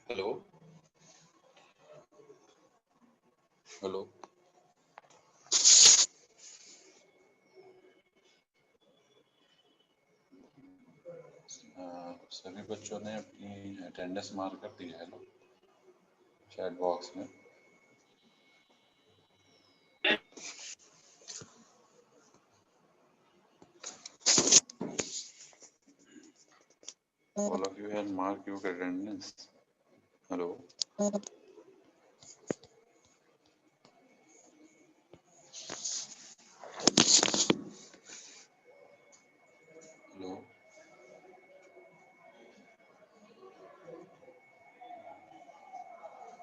Hello hello सभी बच्चों ने अपनी अटेंडेंस मार्क कर दी है ना चैट बॉक्स में। All of you have marked your attendance. Hello. Hello.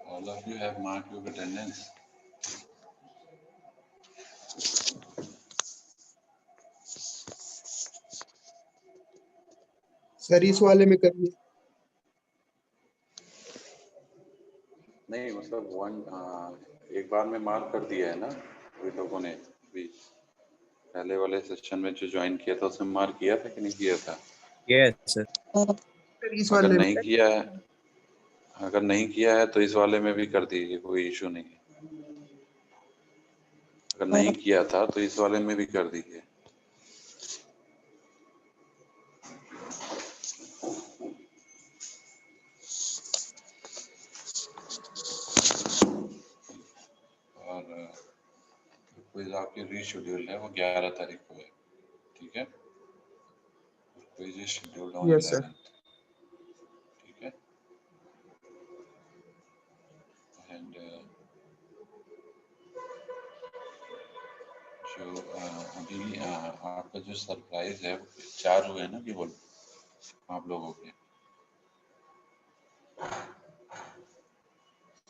All of you have marked your attendance. Sir इस वाले में करिए। नहीं मतलब एक बार में मार्क कर दिया है ना वे लोगों ने भी। पहले वाले सेशन में जो ज्वाइन किया था उसमें मार्क किया था कि नहीं किया था? Yes sir. इस अगर वाले नहीं किया है, अगर नहीं किया है तो इस वाले में भी कर दीजिए, कोई इशू नहीं है। अगर नहीं किया था तो इस वाले में भी कर दीजिए। और क्विज आपकी रीशेड्यूल है वो 11 तारीख को है, ठीक है? Quiz is scheduled on yes sir. 11th, ठीक है? एंड जो अभी आपका जो सरप्राइज है वो 4 हुए ना केवल आप लोगों के।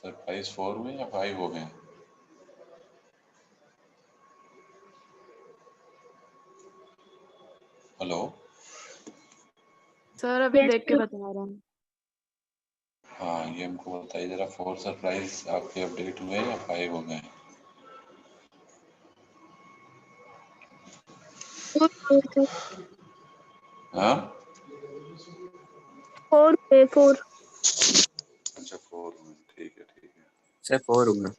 सरप्राइज 4 हुए या 5 हो गए? हेलो सर अभी देख के बता रहा हूँ। हाँ ये हमको बताइए जरा, 4 सरप्राइज आपके अपडेट हुए या 5 हो गए? हाँ 4 अच्छा 4 हुए, ठीक है ठीक है। सर 4 हुआ।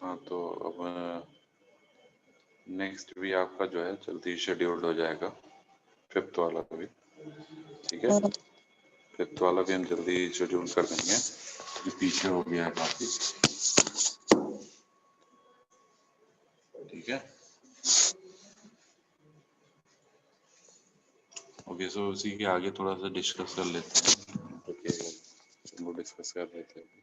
हाँ तो अब नेक्स्ट भी आपका जो है जल्दी शेड्यूल्ड हो जाएगा, 5th वाला भी, ठीक है? 5th वाला भी हम जल्दी शेड्यूल कर देंगे, जो पीछे हो गया है काफी, ठीक है? ओके सो उसी के आगे थोड़ा सा डिस्कस कर लेते हैं, ओके वो डिस्कस कर रहे थे अभी।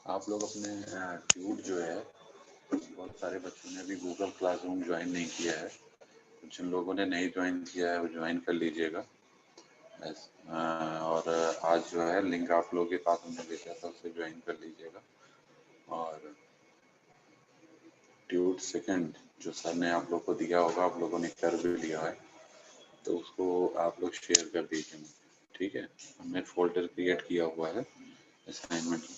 आप लोग अपने ट्यूट जो है, बहुत सारे बच्चों ने अभी गूगल क्लासरूम ज्वाइन नहीं किया है, जिन लोगों ने नहीं ज्वाइन किया है वो ज्वाइन कर लीजिएगा। और आज जो है लिंक आप लोगों के पास में भेजा था उसे ज्वाइन कर लीजिएगा। और ट्यूट सेकंड जो सर ने आप लोग को दिया होगा, आप लोगों ने कर भी लिया है, तो उसको आप लोग शेयर कर दीजिए मुझे, ठीक है? हमने फोल्डर क्रिएट किया हुआ है असाइनमेंट में,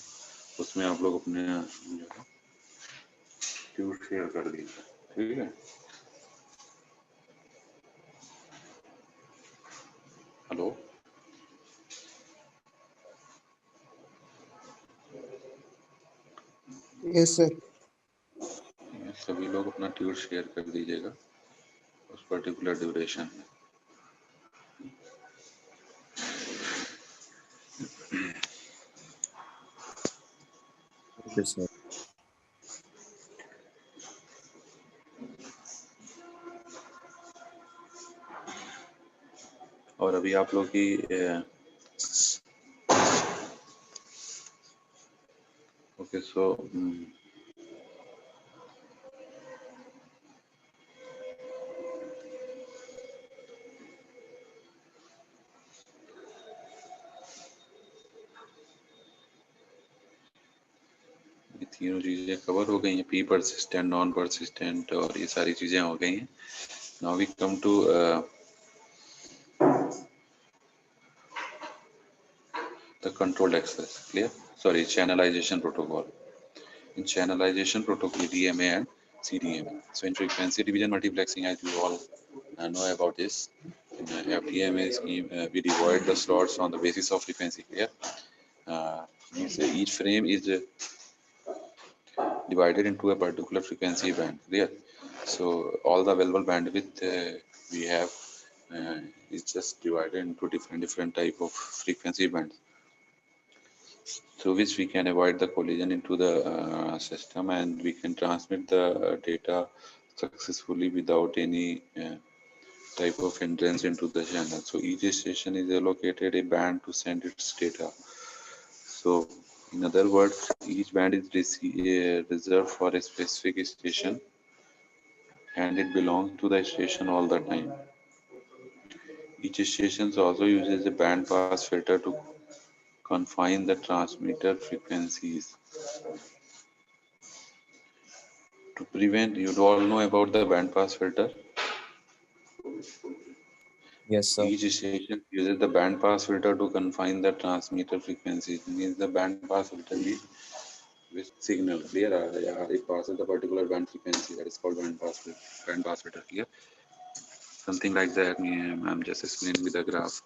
उसमें आप लोग अपने जो है ट्यूट शेयर कर दीजिए, ठीक है? Hello yes sir. सभी लोग अपना ट्यूट शेयर कर दीजिएगा उस पर्टिकुलर ड्यूरेशन में। Okay sir. और अभी आप लोग की ओके सो तीनों चीज़ें कवर हो गई हैं, पी परसिस्टेंट, नॉन परसिस्टेंट और ये सारी चीज़ें हो गई हैं। Now we come to the controlled access. Clear? Sorry, channelization protocol. In channelization protocol, DMA and CDMA. So in frequency division multiplexing, as you all know about this, in FDMA scheme, we divide the slots on the basis of frequency. Clear? Means each frame is divided into a particular frequency band. Clear? So all the available bandwidth we have is just divided into different type of frequency bands, through which we can avoid the collision into the system, and we can transmit the data successfully without any type of hindrance into the channel. So each station is allocated a band to send its data. So in other words, each band is reserved for a specific station, and it belongs to the station all the time. Each station also uses a band pass filter to confine the transmitter frequencies. To prevent, you all know about the band pass filter. Yes, sir. Each station uses the band pass filter to confine the transmitter frequencies. Means the band pass filter with signal. Clear? It passes the particular band frequency, that is called band pass filter. Clear? Something like that. I'm just explaining with the graph.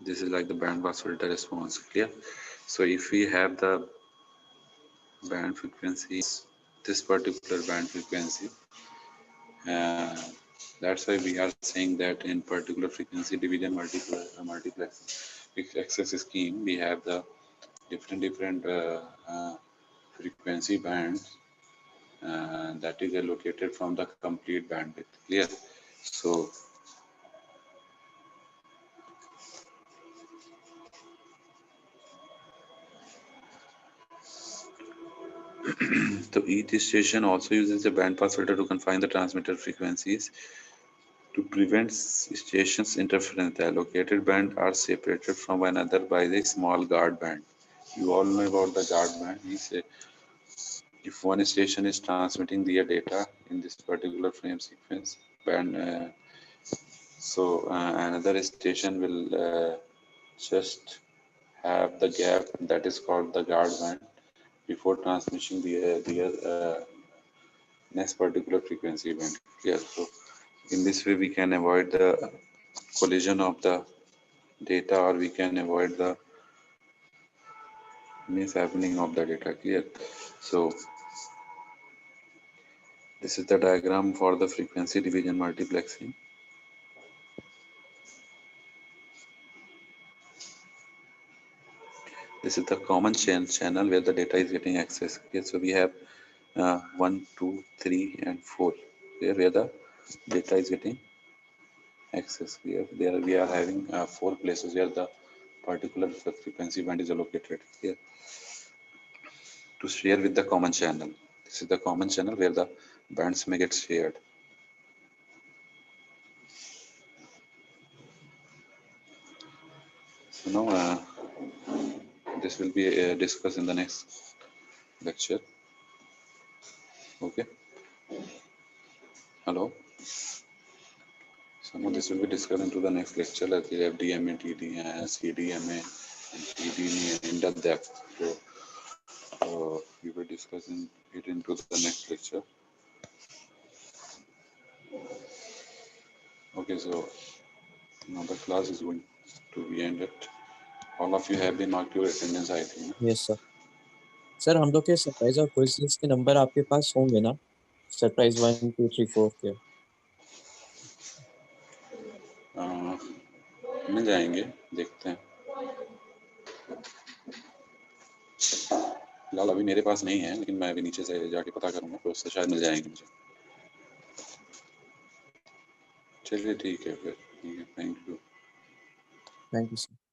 This is like the band pass filter response. Clear? So if we have the band frequency, this particular band frequency, uh, that's why we are saying that in particular frequency division multiplex access scheme, we have the different frequency bands that is allocated from the complete bandwidth. Clear? So so each station also uses a bandpass filter to confine the transmitter frequencies. To prevent stations interference, the allocated band are separated from one another by the small guard band. You all know about the guard band. If one station is transmitting their data in this particular frame sequence band, another station will just have the gap that is called the guard band before transmitting the next particular frequency band. Yeah, so in this way we can avoid the collision of the data, or we can avoid the mishappening of the data. Clear? So this is the diagram for the frequency division multiplexing. This is the common channel where the data is getting access. Okay, so we have 1, 2, 3, and 4 where the data is getting access. There we are having 4 places where the particular frequency band is allocated here to share with the common channel. This is the common channel where the bands may get shared. So now this will be discussed in the next lecture. Okay. Hello. So now this will be discussed into the next lecture, like FDMA, CDMA, and PDMA in the depth. So we will discuss it into the next lecture. Okay, so now the class is going to be ended. All of you have been marked your attendance, I think. Yes, sir. Sir हम लोग के surprise और quiz के number आपके पास होंगे ना? Surprise 1 2 3 4 के मिल जाएंगे, देखते हैं। फिलहाल अभी मेरे पास नहीं है, लेकिन मैं अभी नीचे से जाके पता करूंगा, तो उससे शायद मिल जाएंगे मुझे। चलिए ठीक है फिर। ठीक है, thank you. Thank you sir.